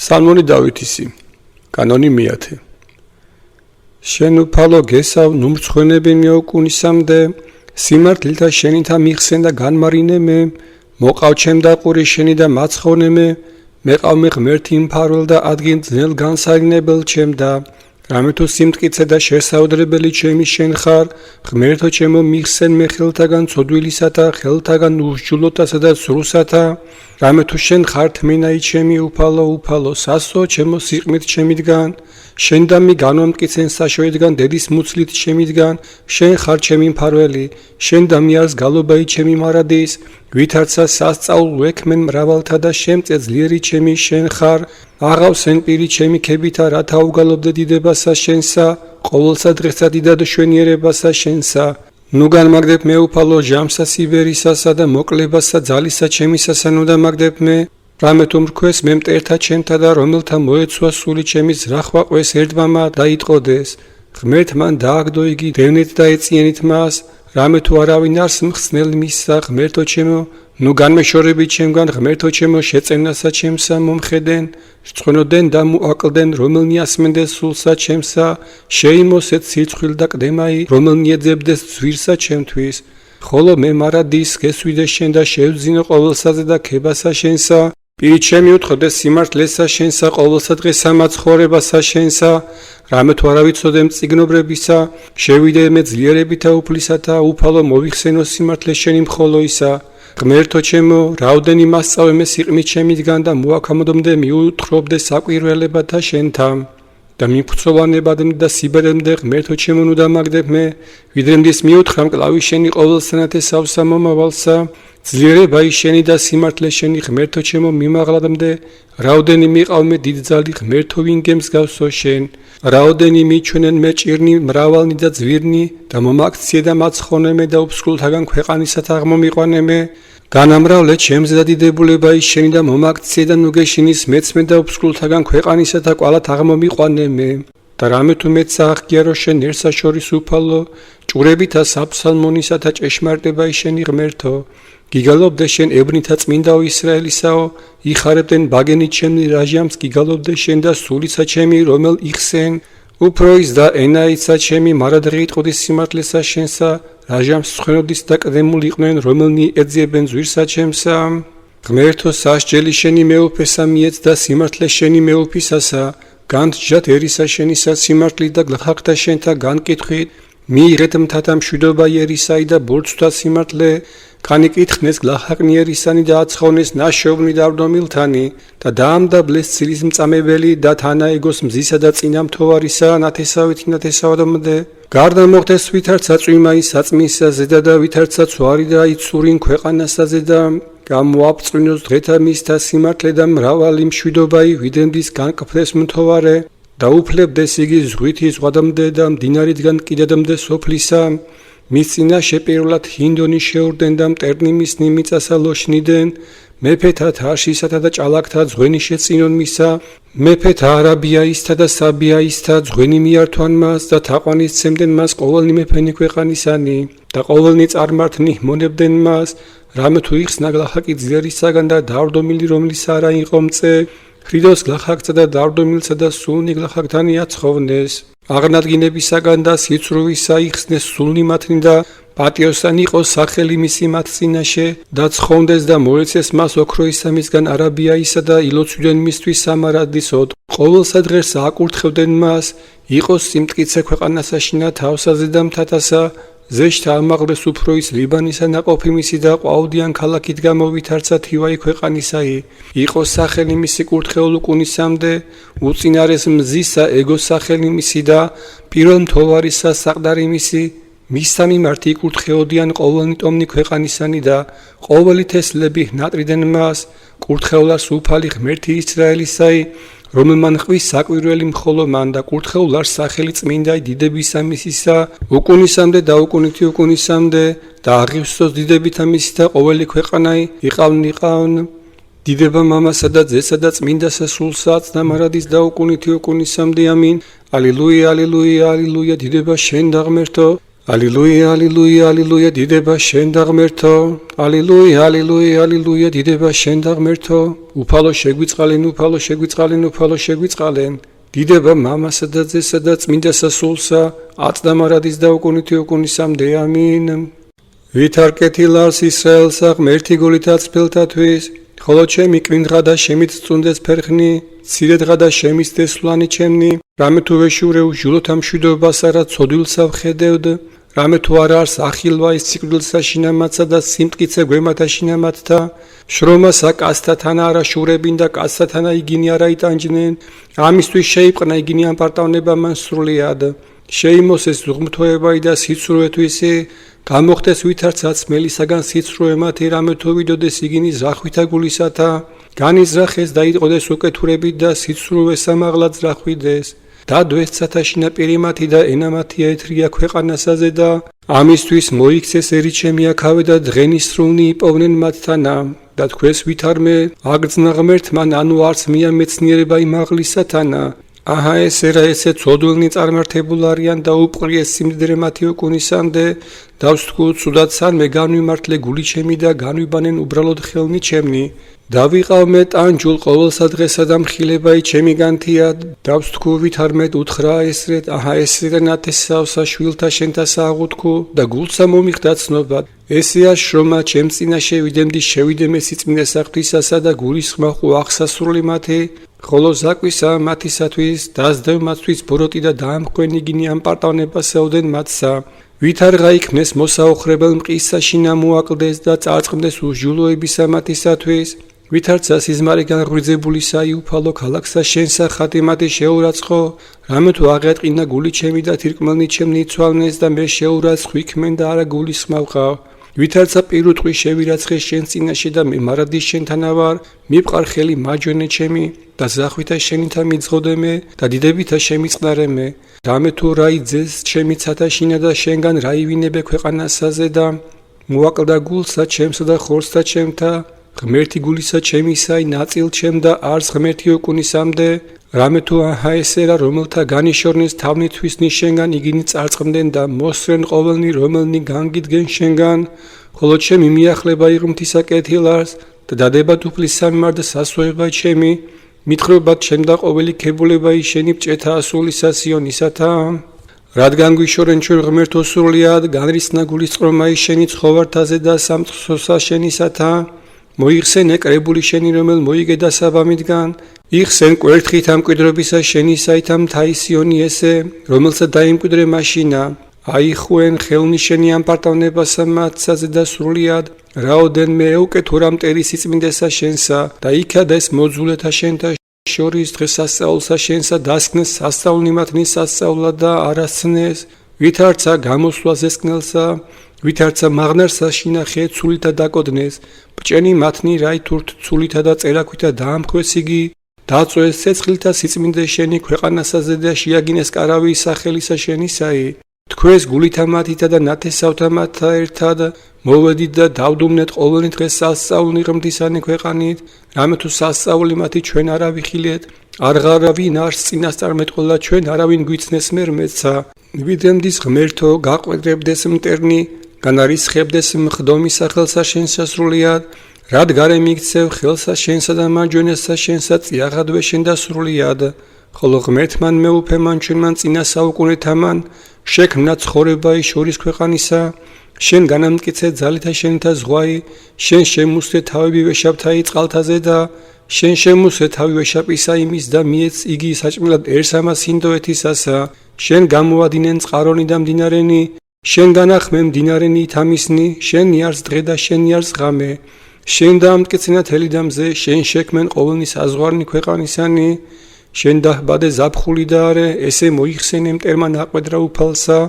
Psalmoni Davidisi, Kanoni Miate. Შენ უფალო გესავ ნუმრცხვენები მეუკუნისამდე, სიმართლეთა შენითა მიხსენ და განმარინე მე, მოყავ ჩემ დაყური შენი და მაცხოვნე მე, მეყავ მე ღმერთი მფარველ და ადგილ ძნელ განსარინებელ ჩემ და რამე თუ სიმტკიცე და შესაუდრებელი ჩემი შენ ხარ, ღმერთო ჩემო მიხსენ მე ხელთაგან ცოდვილისათა, ხელთაგან უსჯულოთასა და სრუსათა, რამე თუ შენ ხარ თმენაი ჩემი უფალო, სასო ჩემო სიყმით ჩემიდგან, შენ და მი განვამტკიცენ საშოედგან დედის მუცლით ჩემიდგან, შენ ხარ ჩემი მფარველი, შენ და მი არს გალობაი ჩემი მარადის, ვითარცა სასწაულ ვექმენ მრავალთა და შემწე ძლიერი ჩემი შენ ხარ, აღავსენ პირი ჩემი ქებითა რათა უგალობდე დიდებასა შენსა, ყოველსა დღესა დიდად შვენიერებასა შენსა. ნუ განმაგდებ მე უფალო ჟამსა სიბერისასა და მოკლებასა ძალისა ჩემისასა ნუ დამაგდებ მე, რამე თუ მრქვეს მე მტერთა ჩემთა და რომელთა მოეცვა სული ჩემი ზრახვა ყვეს ერთმამა დაიტყოდეს, ღმერთ მან დააგდო იგი დევნით და ეწიენით მას, რამე თუ არავინ არს მხსნელ მისსა, ღმერთო ჩემო, ნუ განმეშორებით ჩემგან, ღმერთო ჩემო, შეწენასა ჩემსა მომხედენ, რწყვენოდენ და მოაკლდენ, რომელნი ასმენდეს სულსა ჩემსა, შეიმოსეთ სიცხვილ და კდემაი, რომელნი ეძებდეს ძვირსა ჩემთვის, ხოლო მე მარადის გესვიდე შენ და შევძინო ყოველსაზე და ქებასა შენსა, პირი ჩემი უთხოვდეს სიმართლესა შენსა, ყოველსა დღესა მაცხოვრებასა შენსა, რამე თუ არავიცოდე მწიგნობრებისა, შევიდე მე ძლიერებითა უფლისათა, უფალო მოვიხსენო სიმართლე შენი მხოლოისა, ღმერთო ჩემო, რაოდენი მასწავლე მე სიყმით ჩემიდგან და მოაქამოდომდე მიუთხრობდე საკვირველებათა შენთან და მიფუცოვანებადმ და სიბერემდე ღმერთო ჩემო ნუ დამაგდებ მე, ვიდრემდის მიუთხრამ კლავი შენი ყოველსანათესავსა მომავალსა, ძლიერებაი შენი და სიმართლე შენი ღმერთო ჩემო მიმაღლადმდე, რაოდენი მიყავ მე დიდძალი ღმერთო ვინ გემსგავსო შენ, რაოდენი მიჩვენენ მე ჭირნი მრავალნი და ძვირნი და მომაქციე და მაცხოვნე მე და უფსკულთაგან ქვეყანისათა აღმომიყვანე მე, განამრავლე ჩემზე და დიდებულებაი შენი და მომაქციე და ნუგეშინის მეცმე და უფსკულთაგან ქვეყანისათა კვალათ აღმომიყვანე მე. და რამე თუ მეცა აღგიარო შენ ერთსა შორის უფალო, ჭურებითა საფსალმონისათა ჭეშმარიტებაი შენი ღმერთო, გიგალობდე შენ ებრნითა წმინდაო ისრაელისაო, იხარებდნენ ბაგენი ჩემი რაჟამს გიგალობდე შენ და სულისა ჩემი რომელ იხსენ, უფროის და ენაიცა ჩემი მარადღი იტყოდის სიმართლესა შენსა, რაჟამს ცხენოდის და კდემულ იყვნენ რომელნი ეძიებენ ძვირსა ჩემსა, ღმერთო სასჯელი შენი მეუფესა მიეც და სიმართლე შენი მეუფისასა, განჯათ ერისა შენისა სიმართლით და გლახაკთა შენთა განკითხვით, მიიღეთ მთათა მშვიდობა ერისაი და ბორცვთა სიმართლე, განიკითხნეს გლახაკნიერისანი და აცხოვნეს ნაშოვნი და ვრდომილთანი და დაამდაბლეს ცილის მწამებელი და თანაეგოს მზისა და წინამთოვარისა ნათესავით ნათესავადმდე, გარდა მოხდეს ვითარცა წვიმაი საწმისა ზედა და ვითარცა ცვარი და იცურინ ქვეყანასა ზედა, გამოაფწვინოს დღეთა მისთა სიმართლე და მრავალი მშვიდობაი ვიდრემდის განკფდეს მთოვარე და უფლებდეს იგი ზღვითი ზღვადამდე და მდინარიდან კიდედამდე სოფლისა, მის წინაშე პირველად ჰინდონი შეურდნენ და მტერნი მისნი მიწასა ლოშნიდან, მეფეთა თარშისათა და ჭალაკთა ძღვენი შეწინონ მისა, მეფეთა არაბიაისთა და საბიაისთა ძღვენი მიართვან მას და თაყვანისცემდნენ მას ყოველნი მეფენი ქვეყანისანი და ყოველნი წარმართნი მონებდნენ მას, რამე თუ იხსნა გლახაკი ძლიერისაგან და დავრდომილი რომლის არა იყო მწე, ხრიდოს გლახაკსა და დავრდომილსა და სულნი გლახაკთანი აცხოვნეს, აღნადგინებისაგან და სიცრუვისა იხსნეს სულნი მათნი და პატიოსანი იყოს სახელი მისი მათ წინაშე და ცხონდეს და მოეცეს მას ოქროისა მისგან არაბიაისა და ილოცვდნენ მისთვის სამარადისოდ, ყოველსა დღეს აკურთხებდნენ მას, იყოს სიმტკიცე ქვეყანასაშინა თავსაზე და მთათასა, ზეშთა ამაღლეს უფროის ლიბანისა ნაყოფი მისი და ყვაოდიან ქალაქით გამოვითარცა თივაი ქვეყანისაი, იყოს სახელი მისი კურთხეულ უკუნისამდე, უწინარეს მზისა ეგოს სახელი მისი და პირველ მთოვარისა საყდარი მისი, მისსა მიმართ იკურთხეოდიან ყოველნი ტომნი ქვეყანისანი და ყოველი თესლები ნატრიდან მას, კურთხეულას უფალი ღმერთი ისრაელისაი, რომელმან ხვის საკვირველი მხოლო მან და კურთხეულას სახელი წმინდაი დიდებისა მისისა, უკუნისამდე და უკუნითი უკუნისამდე და აღივსოს დიდებითა მისი და ყოველი ქვეყანაი იყავნ დიდება მამასა და ძესა და წმინდასა სულსა წნამარადის და უკუნითი უკუნისამდე ამინ. ალილუია, ალილუია, ალილუია, დიდება შენ და ღმერთო, ალილუია, ალილუია, ალილუია, დიდება შენ და ღმერთო. ალილუია, ალილუია, ალილუია, დიდება შენ და ღმერთო. უფალო შეგვიწყალენ, უფალო შეგვიწყალენ, უფალო შეგვიწყალენ. დიდება მამასა და ძესა და წმინდასა სულსა, აწდა მარადის და უკუნითი უკუნისამდე. ამინ. ვითარკეთილავს ისრაელსა ღმერთი გულითაც ფილთათვის, ხოლო ჩემი კვინდღა და შემით წუნდეს ფერხნი, ცირედღა და შემისდეს სვლანი ჩემნი. რამე თუ ვეშურევ ჟულოთა მშვიდობასა რა ცოდვილსა ვხედევდ, რამე თუ არ არს ახილვა ის სიკვდილსა შინამატსა და სიმტკიცე გვემათა შინამატთა, შრომასა კაცთათანა არა შურებინ და კაცთათანა იგინი არა იტანჯნენ, ამისთვის შეიპყნა იგინი ამ პარტავნება მან სრულიად. შეიმოსეს ზუღმთოებაი და სიცრუეთვისი, გამოხდეს ვითარცაც მელისაგან სიცრუე მათი, რამე თუ ვიდოდეს იგინი ზრახვითა გულისათა, განიზრახეს და იტყოდეს უკეთურებით და სიცრუე სამაღლად ზრახვიდეს. დადვეს ცათაშინა პირი მათი და ენა მათი ეთრია ქვეყანასაზე და ამისთვის მოიქცეს ერი ჩემი აქავე და დღენისრულნი იპოვნენ მათთანა და თქვეს ვითარმე აგრძნა ღმერთმან ანუ არც მია მეცნიერება იმაღლისათანა. აჰა ეს ერა ესე ცოდვილნი წარმართებულ არიან და უპყრიეს სიმდიდრე მათი უკუნისამდე და ვსთქუ ცუდად სანმე განვიმართლე გული ჩემი და განვიბანენ უბრალოდ ხელნი ჩემნი. დავიყავ მე ტანჯულ ყოველსა დღესა და მხილებაი ჩემი განთია და ვსთქუ ვითარმედ უთხრა ესრეთ აჰა ესრეთ ნათესავსა შვილთა შენთა სააღუთქუ და გულსა მომიხდა ცნობა. ესეა შრომა ჩემ წინაშე ვიდემდი შევიდემე სიწმინდეს აღთვისასა და გულის ხმაყუ აღსასრული მათი. ხოლო ზაკვისა მათისათვის დასდევ მათთვის ბოროტი და დაამხვენი გინი ამ პარტავნებასეოდენ მათსა. ვითარ გაიქნეს მოსაოხრებელ მყისა შინა მოაკლდეს და წარწყმდეს უშჯულოებისა მათისათვის. ვითარცა სიზმარიდან ღვიძებულისა იუფალო ქალაქსა შენსა ხატი მათი შეურაცხო, რამე თუ აღეტყინა გული ჩემი და თირკმელნი ჩემნი იცვალნეს და მე შეურაცხ ვიქმენ და არა გულის ხმავყავ. ვითარცა პირუტყვი შევირაცხეს შენ წინაშე და მე მარადის შენთანა ვარ, მიფყარ ხელი მაჯვენე ჩემი და ზახვითა შენითა მიძღოდე მე და დიდებითა შემიწყნარე მე. რამე თუ რა იძეს ჩემი ცათაშინა და შენგან რა ივინებე ქვეყანასაზე და მოაკლდა გულსა ჩემსა და ხორცთა ჩემთა, ღმერთი გულისა ჩემისაი ნაწილ ჩემ და არს ღმერთი უკუნისამდე. რამე თუ აჰა ესერა რომელთა განიშორნეს თავნითვისნი შენგან იგინი წარწყმდნენ და მოსრენ ყოველნი რომელნი განგიდგენ შენგან, ხოლო ჩემი მიახლება იღმთისა კეთილარს და დადება თუფლის სამიმარ და სასვოება ჩემი, მითხრობად ჩემ და ყოველი ქებულებაი შენი ბჭეთა ასულისა სიონისათა. რადგან გვიშორენ ჩვენ ღმერთო სრულიად, განრისნა გულის წყრომაი შენი ცხოვართაზე და სამწყსოსა შენისათა. მოიხსენ ეკრებული შენი რომელ მოიგე დასაბამიდან, იხსენ კვერთხით ამკვიდრობისა შენისაით ამ თაისიონი ესე, რომელსაც დაიმკვიდრე მაშინა. აიხუენ ხელნი შენი ამ პარტავნებასა მათსაზე და სრულიად, რაოდენ მე ეუკეთურ ამ მტერი სიწმინდესა შენსა და იქადეს მოძულეთა შენთა შორის დღესასწაულსა შენსა დასკნეს სასწაულნი მათნის სასწაულად და არასცნეს. ვითარცა გამოსვლას ესკნელსა, ვითარცა მაღნარსა შინახე ცულითა დაკოდნეს, ბჭენი მათნი რაითურთ ცულითა და წერაქვითა დაამხვეს იგი, დაწვეს ცეცხლთა სიწმინდე შენი ქვეყანასაზე და შეაგინეს კარავი სახელისა შენისაი. თქვეს გულითა მათითა და ნათესავთა მათთა ერთად მოვედით და დავდუმნეთ ყოველნი დღეს სასწაულნი ღმრთისანი ქვეყანით, რამე თუ სასწაული მათი ჩვენ არა ვიხილეთ, არღარავინ არს წინასწარმეტყველა ჩვენ არავინ გვიცნეს მერმეცა. ვიდემდის ღმერთო გაყვედრებდეს მტერნი, განარისხებდეს მხდომი სახელსა შენსა სრულიად, რად გარე მიქცევ ხელსა შენსა და მაჯვენესა შენსა წიაღადვე შენ და სრულიად. ხოლო ღმერთმან მეუფემან ჩვენმან წინა საუკუნეთამან შექმნა ცხოვრებაი შორის ქვეყანისა, შენ განამტკიცე ძალითა შენთა ზღვაი, შენ შემუსე თავები ვეშაპთაი წყალთაზე და შენ შემუსე თავი ვეშაპისა იმის და მიეც იგი საჭმელადერსამას ინდოეთისასა, შენ გამოადინენ წყარონი და მდინარენი, შენ განახმე მდინარენი ითამისნი, შენ იარს დღე და შენ იარს ღამე, შენ დაამტკიცენა თელი და მზე, შენ შექმენ ყოველნი საზღვარნი ქვეყანისანი, შენ დაჰბადე ზაფხული და არე, ესე მოიხსენე მტერმა ნაყვედრა უფალსა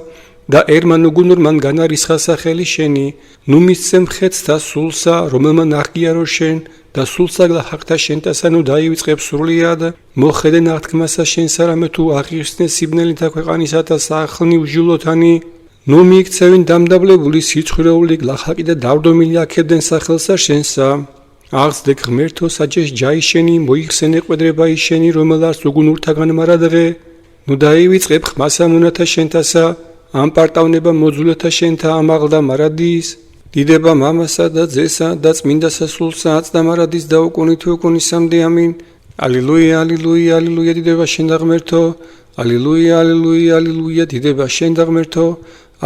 და ერმა ნუგუნურმან განარისხა სახელი შენი, ნუ მისცე მხეცთა სულსა, რომელმან აღგიარო შენ და სულსაგლა ჰაკთა შენთასა ნუ დაივიწყებ სრულიად, მოხედე ნათქმასა შენსა, რამე თუ აღიხსნე სიბნელითა ქვეყანისათა სახლნი უჟილოთანი, ნუ მიიქცევინ დამდაბლებული სიცხვირეული გლახაკი და დავდომილი აქებდნენ სახელსა შენსა. აღზრდე ღმერთო საჯეშ ჯაი შენი, მოიხსენე ყვედრებაი შენი, რომელას უგუნურთაგან მარადღე, ნუ დაივიწყებ ხმასა მონათა შენთასა, ამ პარტავნება მოძულეთა შენთა ამაღლდა მარადის დიდება მამასა და ძესა და წმინდა სასულსა აწდა მარადის და უკუნით უკუნისამდე ამინ ალილუია ალილუია ალილუია დიდება შენ და ღმერთო ალილუია ალილუია ალილუია დიდება შენ და ღმერთო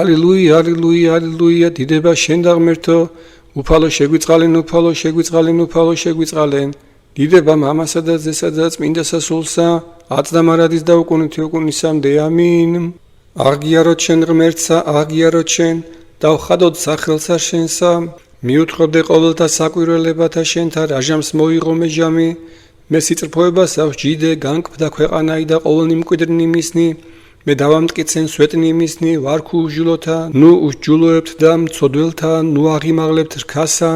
ალილუია ალილუია ალილუია დიდება შენ და ღმერთო უფალო შეგვიწყალენ უფალო შეგვიწყალენ უფალო შეგვიწყალენ დიდება მამასა და ძესა და წმინდა სასულსა აწდა მარადის და უკუნით უკუნისამდე ამინ აღიაროთ შენ ღმერთსა აღიაროთ შენ დავხადოთ სახელსა შენსა მიუთხრობდე ყოველთა საკვირველებათა შენთა რაჟამს მოიღო მეჟამი მე სიწრფოებას ავსჯიდე განკვდა ქვეყანაი და ყოველნი მკვიდრნი მისნი მე დავამტკიცენ სვეტნი მისნი ვარქუ უჟილოთა ნუ უსჯულოებთ და მცოდველთა ნუ აღიმაღლებთ რქასა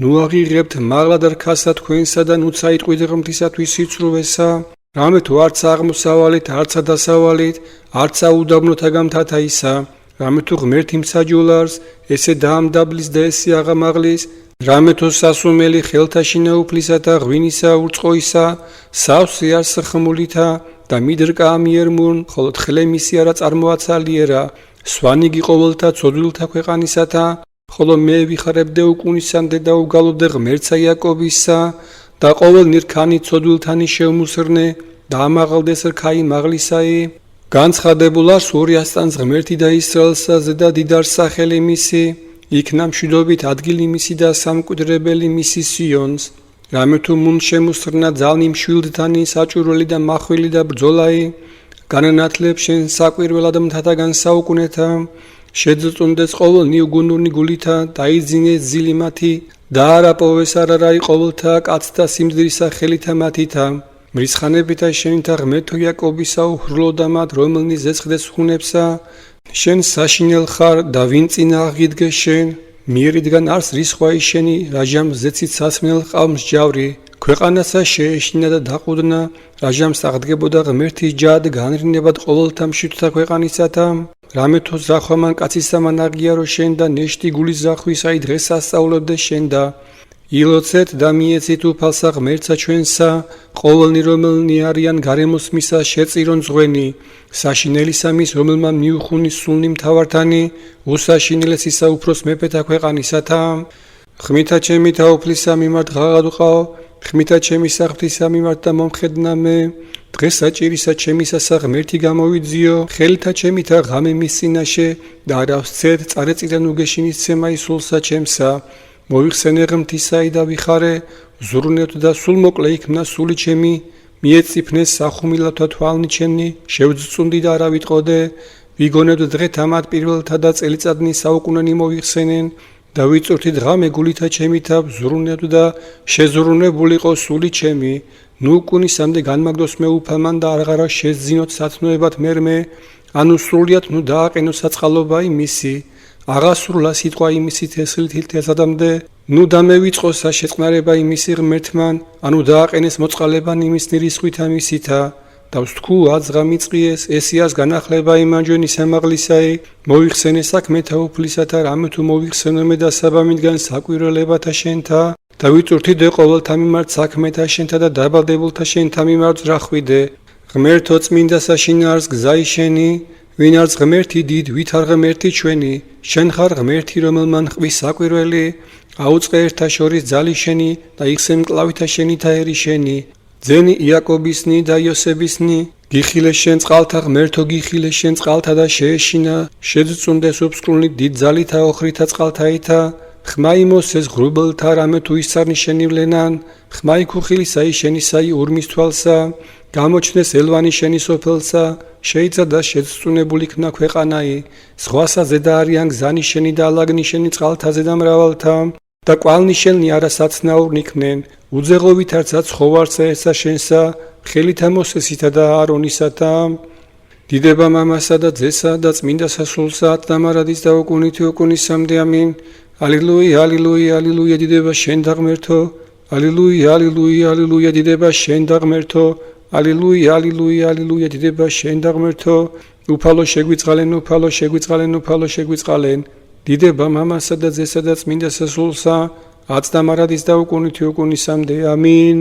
ნუ აღიღებთ მაღლა და რქასა თქვენსა და ნუ წაიტყვით ღმრთისათვის სიცრუვესა რამე თუ არცა აღმოსავალით არცა დასავალით არცა უდაბნოთა გამთათა ისა რამე თუ ღმერთი მსაჯულარს ესე დაამდაბლის და ესე აღამაღლის რამე თუ სასუმელი ხელთა შინაუფლისა და ღვინისა ურწყოისა სავსე არს ხმულითა და მიდრკა ამიერმუნ ხოლო თხლე მისი არა წარმოაცალიერა სვანიგი ყოველთა ცოდვილთა ქვეყანისათა ხოლო მე ვიხარებდე უკუნისამდე და უგალობდე ღმერთსა იაკობისა და ყოველ ნირქანი ცოდვილთანი შევმუსრნე და ამაღლდეს რქაი მაღლისაი განცხადებულა სურიასტანს ღმერთი და ისრაელსა ზედა დიდარ სახელი მისი იქნა მშვიდობით ადგილი მისი და სამკვიდრებელი მისი სიონს რამე თუ მუნ შემუსრნა ძალნი მშვილდთანი საჭურველი და მახვილი და ბრძოლაი განანათლებ შენ საკვირველად მთათაგან საუკუნეთა შეძწუნდეს ყოველნი უგუნურნი გულითა დაიძინეს ძილი მათი და არაპოვეს არარაი ყოველთა კაცთა სიმძირისა ხელითა მათითა მრისხანებითა შენითა ღმერთო იაკობისა უჰრლოდა მათ რომელნი ზეცხდეს ხუნებსა შენ საშინელ ხარ და ვინ წინა აღიდგე შენ მიერიდან არს რისხვაი შენი რაჟამ ზეცით სასმენელ ყავს ჯავრი ქვეყანასა შეეშინა და დაყუდნა რაჟამს აღდგებოდა ღმერთის ჯად განრინებად ყოველთა მშვიდთა ქვეყანისათა რამე თუ ზახვამან კაცისამან აღიარო შენ და ნეშტი გულის ზახვისაი დღეს ასწავლებდე შენ და ილოცეთ და მიეცით უფალსა ღმერთსა ჩვენსა ყოველნი რომელნი არიან გარემოს მისა შეწირონ ზღვენი საშინელისა მის რომელმა მიუხუნის სულნი მთავართანი უსაშინელეს ისა უფროს მეფეთა ქვეყანისათა ხმითა ჩემი თაუფლისა მიმართ ღაღადუყაო ხმითა ჩემი საღთისა მიმართ და მომხედნა მე დღესა ჭირისა ჩემისასა ღმერთი გამოვიძიო ხელთა ჩემითა ღამე მის წინაშე და არავსცეთ წარეწირან უგეშინის ცემაი სულსა ჩემსა მოიხსენე ღმრთისაი და ვიხარე ზრუნეთ და სულ მოკლე იქნა სული ჩემი მიეწიფნეს სახუმილათა თვალნი ჩემნი შევძწუნდი და არა ვიტყოდე ვიგონებდ დღეთა მათ პირველთა და წელიწადნი საუკუნენი მოიხსენენ და ვიწურთით ღამე გულითა ჩემითა ზრუნეთ და შეზრუნებულიყო სული ჩემი ნუ უკუნისამდე განმაგდოს მე უფალმან და აღარა შეზძინოთ სათნოებად მერმე ანუ სრულიად ნუ დააყენო საწყალობა იმისი აღასრულა სიტყვა იმისი თესლით თესადამდე ნუ დამევიწყოსა შეწყნარება იმისი ღმერთმან ანუ დააყენეს მოწყალება იმის ნირისხვითა მისითა და ვსთქუ აძღა მიწყიეს ესიას განახლება იმანჯვენი სამაღლისაი მოიხსენე საქმეთა უფლისათა რამე თუ მოიხსენე მე და საბამიდან საკვირველებათა შენთა და ვიწურთიდე ყოველთა მიმართ საქმეთა შენთა და დაბალდებულთა შენთა მიმართ რახვიდე ღმერთო წმინდა საშინაარს გზაი შენი ვინ არც ღმერთი დიდ ვით არ ღმერთი ჩვენი შენ ხარ ღმერთი რომელმან ხვის საკვირველი აუწყე ერთა შორის ძალი შენი და იხსენ მკლავითა შენითა ერი შენი ძენი იაკობისნი და იოსებისნი გიხილე შენ წყალთა ღმერთო გიხილე შენ წყალთა და შეეშინა შეძწუნდეს უბსკრული დიდ ძალითა ოხრითა წყალთაითა ხმაი მოსეს ღრუბელთა რამე თუ ისარნი შენივლენან ხმაი ქუხილისაი შენისაი ურმის თვალსა გამოჩნდეს ელვანი შენი სოფელსა შეიცა და შეძწუნებული იქნა ქვეყანაი ზღვასა ზედა არიან გზანი შენი და ალაგნი შენი წყალთაზე და მრავალთა და კვალნი შენი არასაცნაურნი იქნენ უძეღობით არცა ცხოვარსა ესა შენსა ხელითა მოსესითა და არონისათა დიდება მამასა და ძესა და წმინდა სასულსა და მარადის და უკუნითი უკუნისამდე ამინ ალილუია ალილუია ალილუია დიდება შენ და ღმერთო ალილუია ალილუია ალილუია დიდება შენ და ღმერთო ალილუია ალილუია ალილუია დიდება შენ და ღმერთო უფალო შეგვიწყალენ უფალო შეგვიწყალენ უფალო შეგვიწყალენ დიდება მამასა და ძესა და წმინდა სასულსა აწდა მარადის და უკუნითი უკუნისამდე ამინ